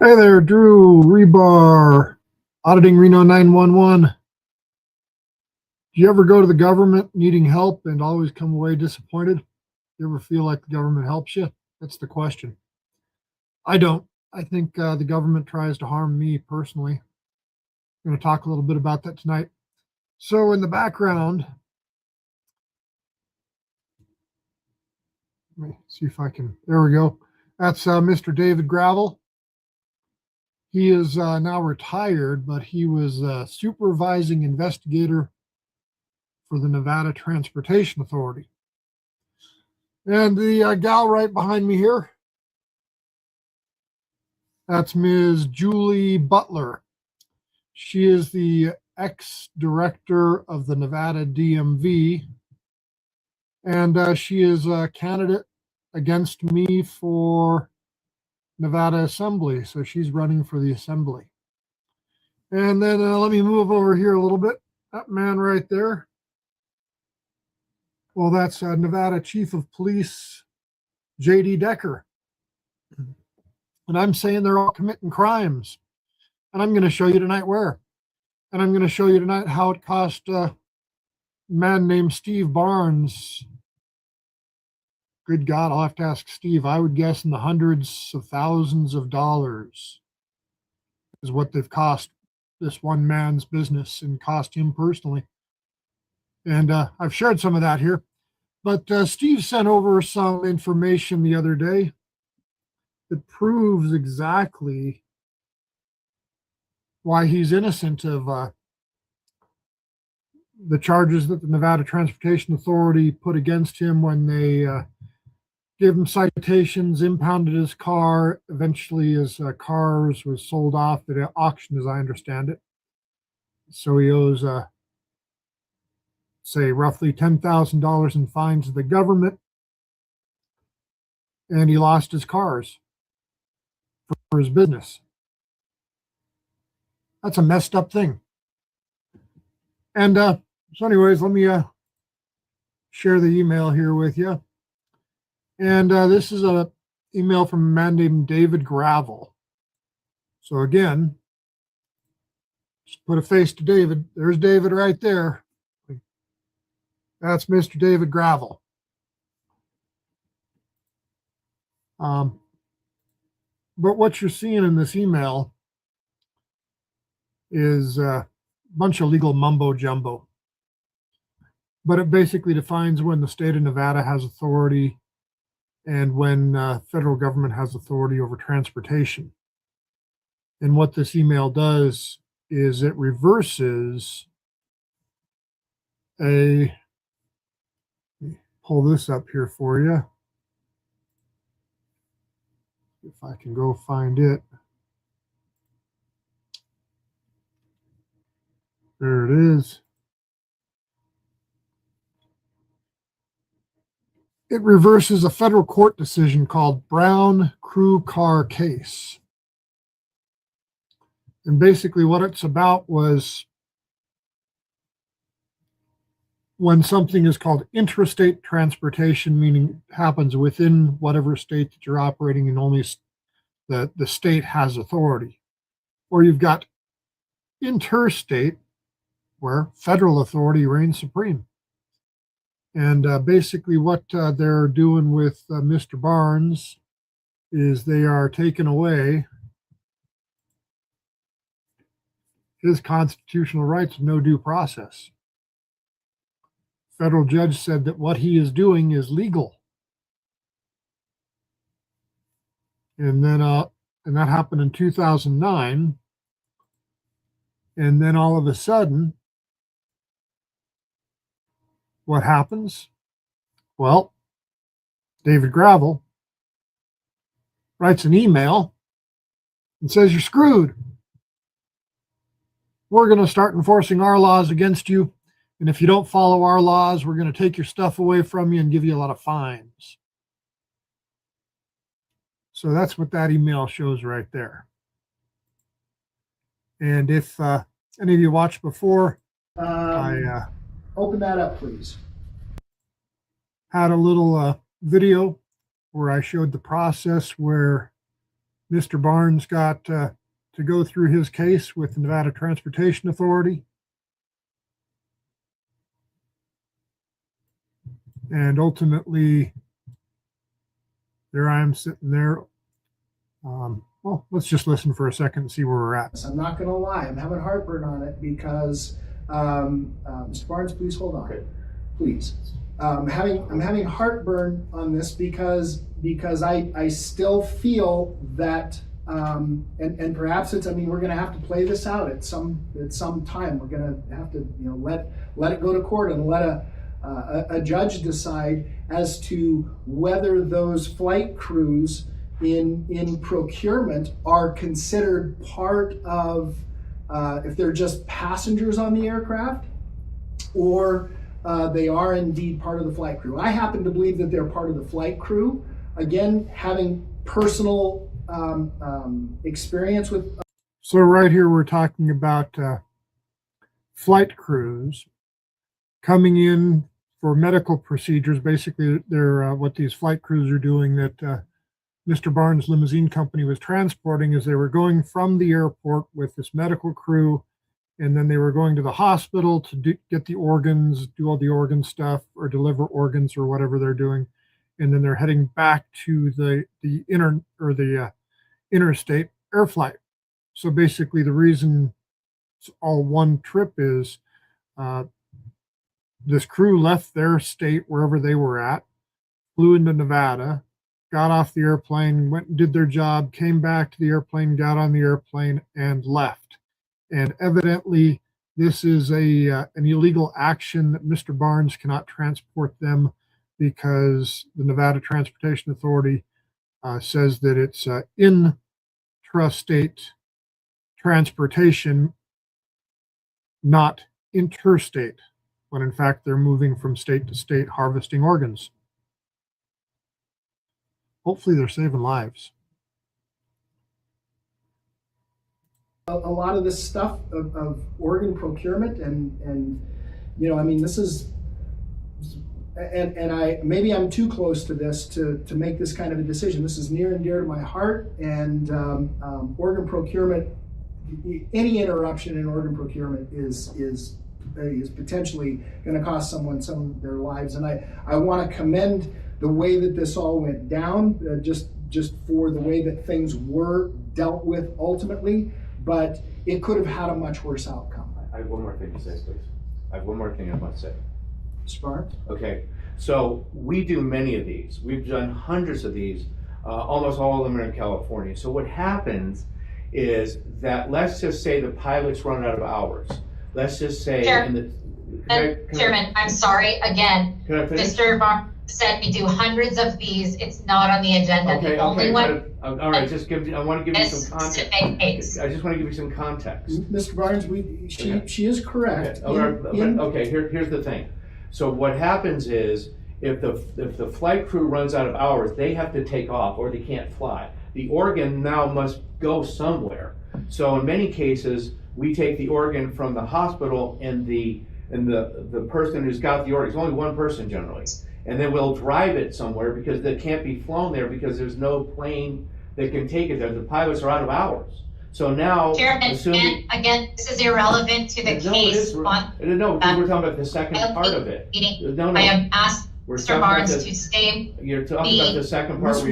Hey there, Drew Rebar, Auditing Reno 911. Do you ever go to the government needing help and always come away disappointed? You ever feel like the government helps you? That's the question. I don't. I think the government tries to harm me personally. I'm going to talk a little bit about that tonight. So, in the background, let me see if I can. There we go. That's Mr. David Gravel. He is now retired, but he was a supervising investigator for the Nevada Transportation Authority. And the gal right behind me here, that's Ms. Julie Butler. She is the ex-director of the Nevada DMV, and she is a candidate against me for Nevada Assembly, so she's running for the Assembly. And then let me move over here a little bit. That man right there, well, that's Nevada Chief of Police J.D. Decker. And I'm saying they're all committing crimes. And I'm going to show you tonight where. And I'm going to show you tonight how it cost a man named Steve Barnes. Good God, I'll have to ask Steve. I would guess in the hundreds of thousands of dollars is what they've cost this one man's business and cost him personally. And I've shared some of that here. But Steve sent over some information the other day that proves exactly why he's innocent of the charges that the Nevada Transportation Authority put against him when they gave him citations, impounded his car. Eventually, his cars was sold off at an auction, as I understand it. So he owes, say, roughly $10,000 in fines to the government, and he lost his cars for his business. That's a messed up thing. And so anyways, let me share the email here with you. And this is an email from a man named David Gravel. So again, just put a face to David. There's David right there. That's Mr. David Gravel. But what you're seeing in this email is a bunch of legal mumbo jumbo. But it basically defines when the state of Nevada has authority and when federal government has authority over transportation. And what this email does is it reverses a, pull this up here for you. If I can go find it. There it is. It reverses a federal court decision called Brown Crew Car Case. And basically what it's about was when something is called interstate transportation, meaning it happens within whatever state that you're operating in, only the state has authority. Or you've got interstate, where federal authority reigns supreme. And basically what they're doing with Mr. Barnes is they are taking away his constitutional rights of no due process. Federal judge said that what he is doing is legal. And then and that happened in 2009. And then all of a sudden, what happens? Well, David Gravel writes an email and says, you're screwed. We're going to start enforcing our laws against you. And if you don't follow our laws, we're going to take your stuff away from you and give you a lot of fines. So that's what that email shows right there. And if any of you watched before, Open that up, please. had a little video where I showed the process where Mr. Barnes got to go through his case with the Nevada Transportation Authority. And ultimately, there I am sitting there. Well, let's just listen for a second and see where we're at. I'm not going to lie. I'm having heartburn on it because, Mr. Barnes, please hold on. Okay. Please. I'm having heartburn on this because I still feel that, and perhaps it's, I mean, we're going to have to play this out at some time. We're going to have to, you know, let it go to court and let a judge decide as to whether those flight crews in procurement are considered part of, if they're just passengers on the aircraft, or they are indeed part of the flight crew. I happen to believe that they're part of the flight crew. Again, having personal experience with. So right here, we're talking about flight crews coming in for medical procedures. Basically, they're what these flight crews are doing that Mr. Barnes' limousine company was transporting, is they were going from the airport with this medical crew, and then they were going to the hospital to get the organs, do all the organ stuff, or deliver organs or whatever they're doing, and then they're heading back to the interstate air flight. So basically, the reason it's all one trip is this crew left their state wherever they were at, flew into Nevada, got off the airplane, went and did their job, came back to the airplane, got on the airplane, and left. And evidently, this is an illegal action that Mr. Barnes cannot transport them because the Nevada Transportation Authority says that it's intrastate transportation, not interstate, when in fact they're moving from state to state harvesting organs. Hopefully they're saving lives. A lot of this stuff of organ procurement and you know, I mean, this is, and maybe I'm too close to this to make this kind of a decision. This is near and dear to my heart, and organ procurement, any interruption in organ procurement is potentially going to cost someone some of their lives. And I want to commend the way that this all went down, just for the way that things were dealt with ultimately, but it could have had a much worse outcome. I have one more thing to say, please. I have one more thing I want to say. Spark? Okay, so we do many of these. We've done hundreds of these. Almost all of them are in California. So what happens is that, let's just say the pilots run out of hours. Let's just say, Chairman, I'm sorry again. Mr. Barnes said we do hundreds of these. It's not on the agenda. Okay, the only one. All right, just I want to give you some context. I just want to give you some context. Mr. Barnes, she is correct. Okay, here's the thing. So what happens is, if the flight crew runs out of hours, they have to take off or they can't fly. The organ now must go somewhere. So in many cases, we take the organ from the hospital and the person who's got the organ, it's only one person generally, and then we'll drive it somewhere because it can't be flown there because there's no plane that can take it there. The pilots are out of hours. So now, Chairman, again, this is irrelevant to the case. No, because we're talking about the second part of it. I have asked Mr. Barnes to stay. You're talking about the second part.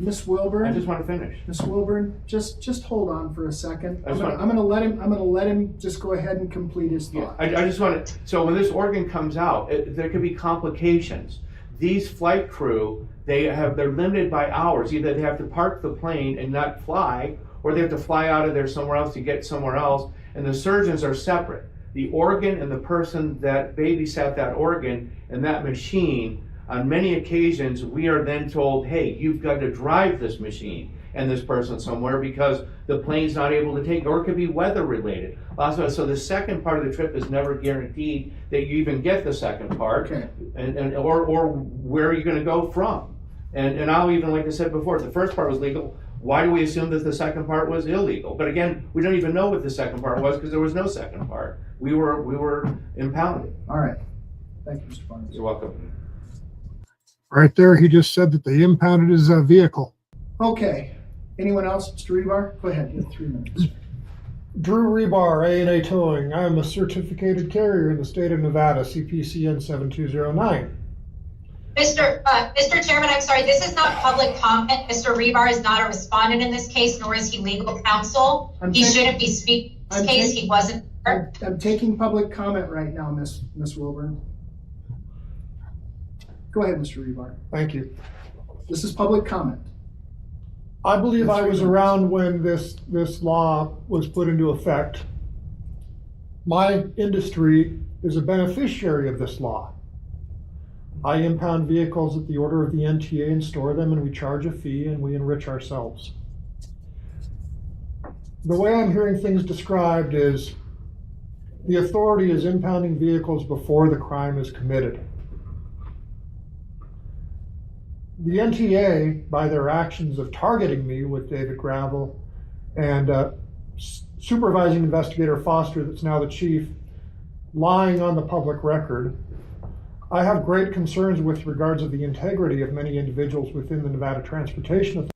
Miss Wilburn. I just want to finish. Miss Wilburn, just hold on for a second. I'm gonna let him just go ahead and complete his thought. I just want to. So when this organ comes out, there could be complications. These flight crew, they're limited by hours. Either they have to park the plane and not fly, or they have to fly out of there somewhere else to get somewhere else. And the surgeons are separate. The organ and the person that babysat that organ and that machine, on many occasions, we are then told, hey, you've got to drive this machine and this person somewhere because the plane's not able to take it, or it could be weather related. So the second part of the trip is never guaranteed that you even get the second part, okay. or where are you going to go from? And I'll even, like I said before, if the first part was legal, why do we assume that the second part was illegal? But again, we don't even know what the second part was because there was no second part. We were impounded. All right. Thank you, Mr. Barnes. You're welcome. Right there, he just said that they impounded his vehicle. Okay. Anyone else? Mr. Rebar? Go ahead. You have 3 minutes. Drew Rebar, A&A Towing. I am a certificated carrier in the state of Nevada, CPCN 7209. Mr. Chairman, I'm sorry, this is not public comment. Mr. Rebar is not a respondent in this case, nor is he legal counsel. He shouldn't be speaking in this case. He wasn't there. I'm taking public comment right now, Miss Wilburn. Go ahead, Mr. Rebar. Thank you. This is public comment. I believe That's I was 3 minutes. around when this law was put into effect. My industry is a beneficiary of this law. I impound vehicles at the order of the NTA and store them, and we charge a fee and we enrich ourselves. The way I'm hearing things described is the authority is impounding vehicles before the crime is committed. The NTA, by their actions of targeting me with David Gravel and supervising investigator Foster, that's now the chief, lying on the public record, I have great concerns with regards of the integrity of many individuals within the Nevada Transportation Authority.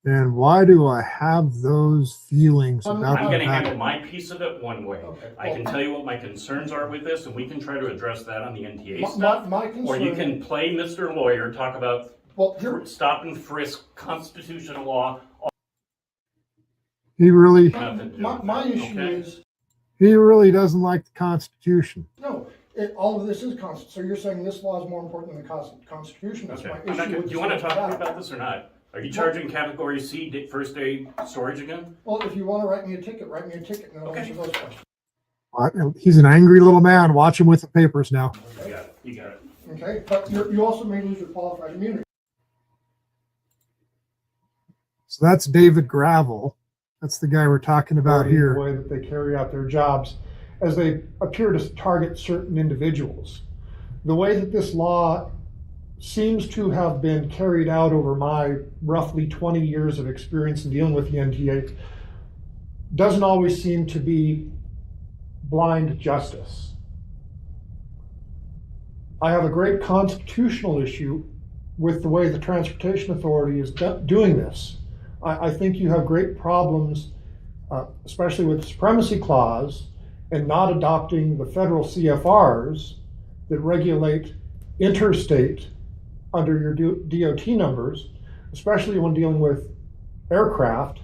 And why do I have those feelings about I'm going to that? handle my piece of it one way. I can tell you what my concerns are with this, and we can try to address that on the NTA stuff. Or you can play Mr. Lawyer, talk about stop and frisk, constitutional law. He really Nothing to do with My that, issue okay? is, doesn't like the Constitution. no, all of this is constant, so you're saying this law is more important than the Constitution, that's Okay. my I'm not issue gonna- with do you want to this talk to me law. about this or not? Are you charging category C first aid storage again? Well, if you wanna write me a ticket, and I'll Okay. answer those questions, He's an angry little man. Watch him with the papers now. You got it, you got it. okay? But you also may lose your qualified immunity. So that's David Gravel. That's the guy we're talking about The here. way that they carry out their jobs as they appear to target certain individuals. The way that this law seems to have been carried out over my roughly 20 years of experience in dealing with the NTA doesn't always seem to be blind justice. I have a great constitutional issue with the way the Transportation Authority is doing this. I think you have great problems, especially with the Supremacy Clause, and not adopting the federal CFRs that regulate interstate under your DOT numbers, especially when dealing with aircraft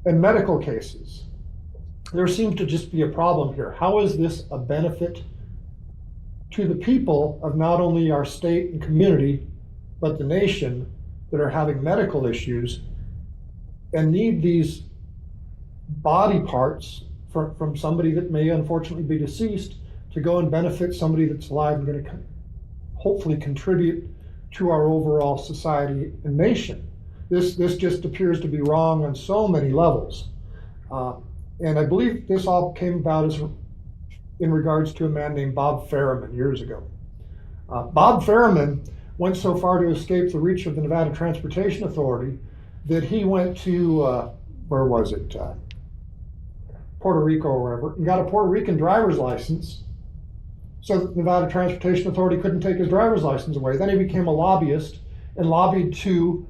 and medical cases. There seems to just be a problem here. How is this a benefit to the people of not only our state and community, but the nation that are having medical issues and need these body parts from somebody that may unfortunately be deceased to go and benefit somebody that's alive and going to hopefully contribute to our overall society and nation? This just appears to be wrong on so many levels. And I believe this all came about in regards to a man named Bob Ferriman years ago. Bob Ferriman went so far to escape the reach of the Nevada Transportation Authority that he went to, where was it? Puerto Rico or wherever, and got a Puerto Rican driver's license so that the Nevada Transportation Authority couldn't take his driver's license away. Then he became a lobbyist and lobbied to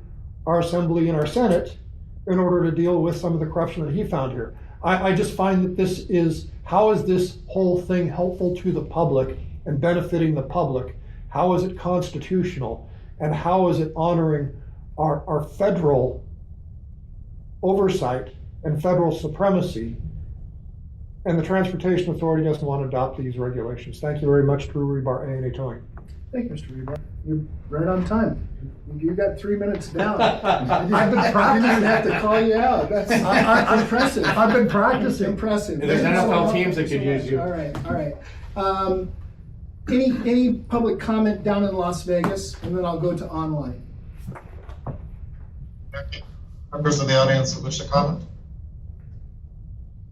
our Assembly and our Senate in order to deal with some of the corruption that he found here. I just find that this is, how is this whole thing helpful to the public and benefiting the public? How is it constitutional? And how is it honoring our federal oversight and federal supremacy? And the Transportation Authority doesn't want to adopt these regulations. Thank you very much, Drew Rebar, A&A Towing. Thank you, Mr. Rebar. You're right on time. You got 3 minutes down. I've been I didn't practicing. even have to call you out. That's impressive. I've been practicing. Impressive. There's Thank you so NFL much. teams that could use you. All right. Any public comment down in Las Vegas, and then I'll go to online. Members of the audience who wish to comment?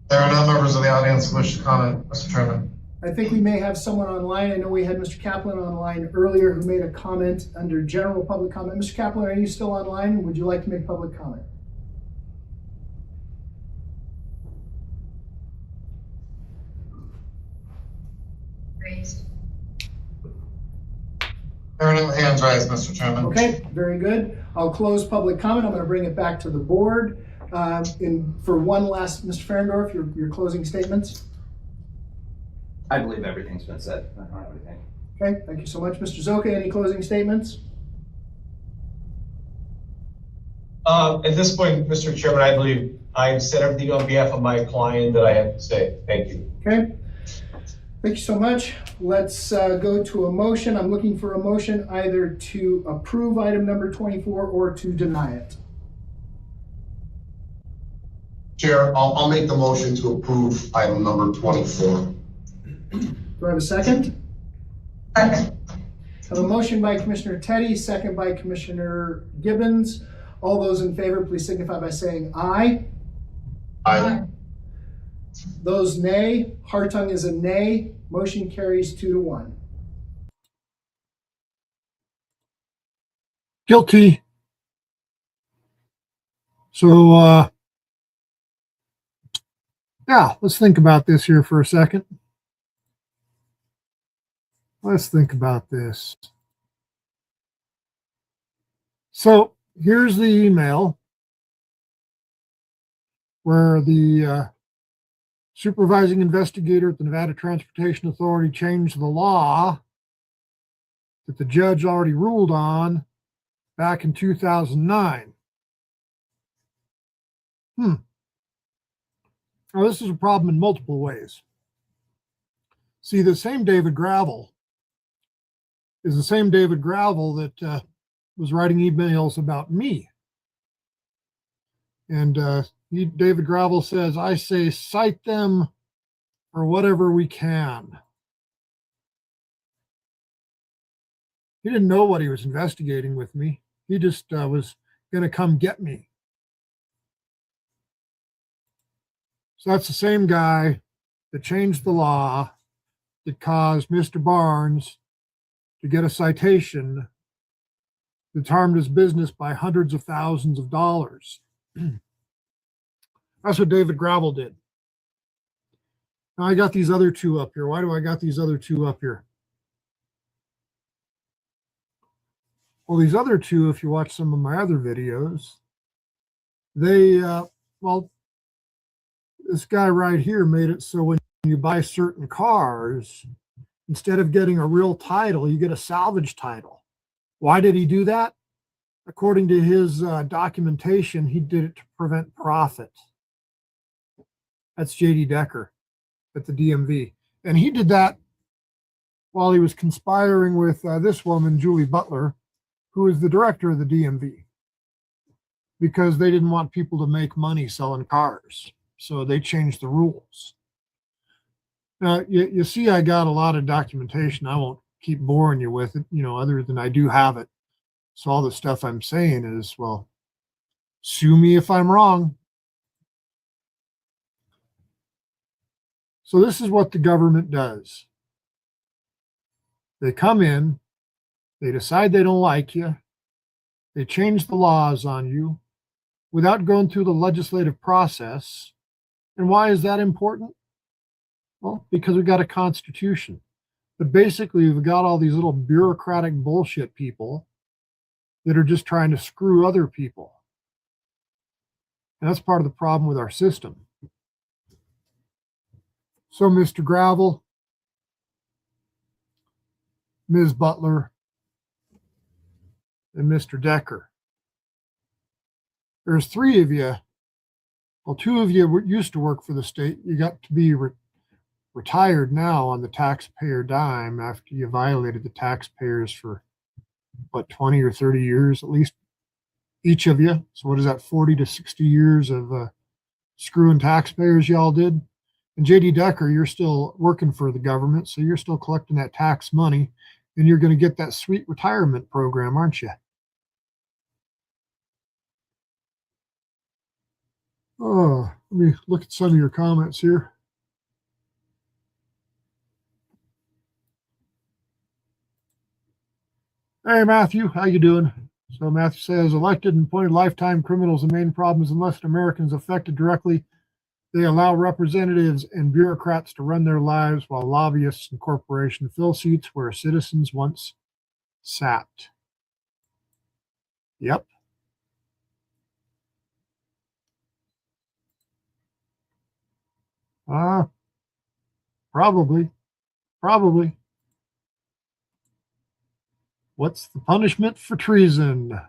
There are no members of the audience who wish to comment, Mr. Chairman. I think we may have someone online. I know we had Mr. Kaplan online earlier who made a comment under general public comment. Mr. Kaplan, are you still online? Would you like to make public comment? Raised. There are no hands raised, Mr. Chairman. Okay, very good. I'll close public comment. I'm going to bring it back to the board. For one last, Mr. Ferendorf, your closing statements. I believe everything's been said. I don't have anything. Okay, thank you so much. Mr. Zoka, any closing statements? At this point, Mr. Chairman, I believe I've said everything on behalf of my client that I have to say. Thank you. Okay, thank you so much. Let's go to a motion. I'm looking for a motion either to approve item number 24 or to deny it. Chair, I'll make the motion to approve item number 24. Do I have a second? Second. I have a motion by Commissioner Teddy, second by Commissioner Gibbons. All those in favor, please signify by saying aye. Aye. Those nay, Hartung is a nay. Motion carries 2-1. Guilty. So, yeah, let's think about this here for a second. Let's think about this. So here's the email where the supervising investigator at the Nevada Transportation Authority changed the law that the judge already ruled on back in 2009. Now, this is a problem in multiple ways. See, the same David Gravel is the same David Gravel that was writing emails about me. And David Gravel says, I say cite them for whatever we can. He didn't know what he was investigating with me. He just was going to come get me. So that's the same guy that changed the law that caused Mr. Barnes to get a citation that harmed his business by hundreds of thousands of dollars. That's what David Gravel did. Now I got these other two up here. Why do I got these other two up here? Well, these other two, if you watch some of my other videos, they, well, this guy right here made it so when you buy certain cars, instead of getting a real title, you get a salvage title. Why did he do that? According to his documentation, he did it to prevent profit. That's JD Decker at the DMV. And he did that while he was conspiring with this woman, Julie Butler, who is the director of the DMV, because they didn't want people to make money selling cars. So they changed the rules. Now, you see, I got a lot of documentation. I won't keep boring you with it, other than I do have it. So all the stuff I'm saying is, well, sue me if I'm wrong. So this is what the government does. They come in, they decide they don't like you, they change the laws on you without going through the legislative process. And why is that important? Well, because we've got a constitution. But basically, we've got all these little bureaucratic bullshit people that are just trying to screw other people. And that's part of the problem with our system. So, Mr. Gravel, Ms. Butler, and Mr. Decker, there's three of you. Well, two of you used to work for the state. You got to be retired now on the taxpayer dime after you violated the taxpayers for, 20 or 30 years, at least each of you. So what is that, 40 to 60 years of screwing taxpayers y'all did? And JD Decker, you're still working for the government, so you're still collecting that tax money, and you're going to get that sweet retirement program, aren't you? Oh, let me look at some of your comments here. Hey, Matthew, how you doing? So Matthew says, elected and appointed lifetime criminals, the main problem is unless an American is affected directly, they allow representatives and bureaucrats to run their lives while lobbyists and corporations fill seats where citizens once Sat. Yep. Probably. Probably. What's the punishment for treason?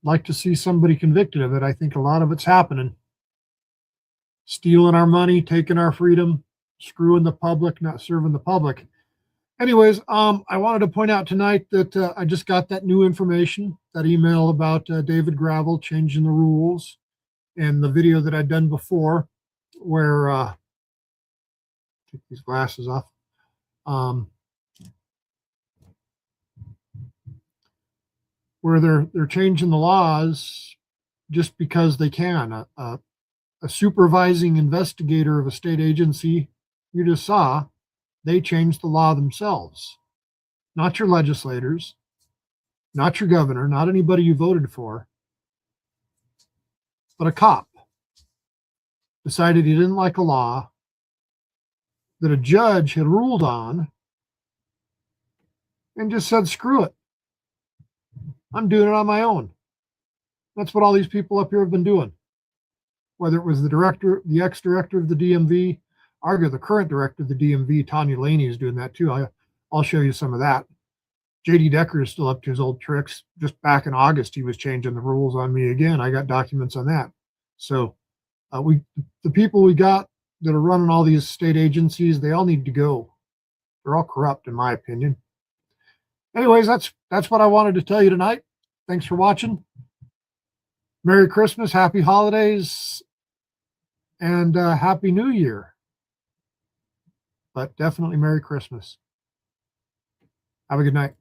Like to see somebody convicted of it. I think a lot of it's happening. Stealing our money, taking our freedom, screwing the public, not serving the public. Anyways, I wanted to point out tonight that I just got that new information, that email about David Gravel changing the rules, and the video that I'd done before where take these glasses off. Where they're changing the laws just because they can. A supervising investigator of a state agency, you just saw, they changed the law themselves. Not your legislators, not your governor, not anybody you voted for, but a cop decided he didn't like a law that a judge had ruled on and just said, screw it. I'm doing it on my own. That's what all these people up here have been doing. Whether it was the director, the ex-director of the DMV, argue the current director of the DMV, Tanya Laney, is doing that too. I'll show you some of that. JD Decker is still up to his old tricks. Just back in August, he was changing the rules on me again. I got documents on that. So the people we got that are running all these state agencies, they all need to go. They're all corrupt, in my opinion. Anyways, that's what I wanted to tell you tonight. Thanks for watching. Merry Christmas, happy holidays, and Happy New Year. But definitely Merry Christmas. Have a good night.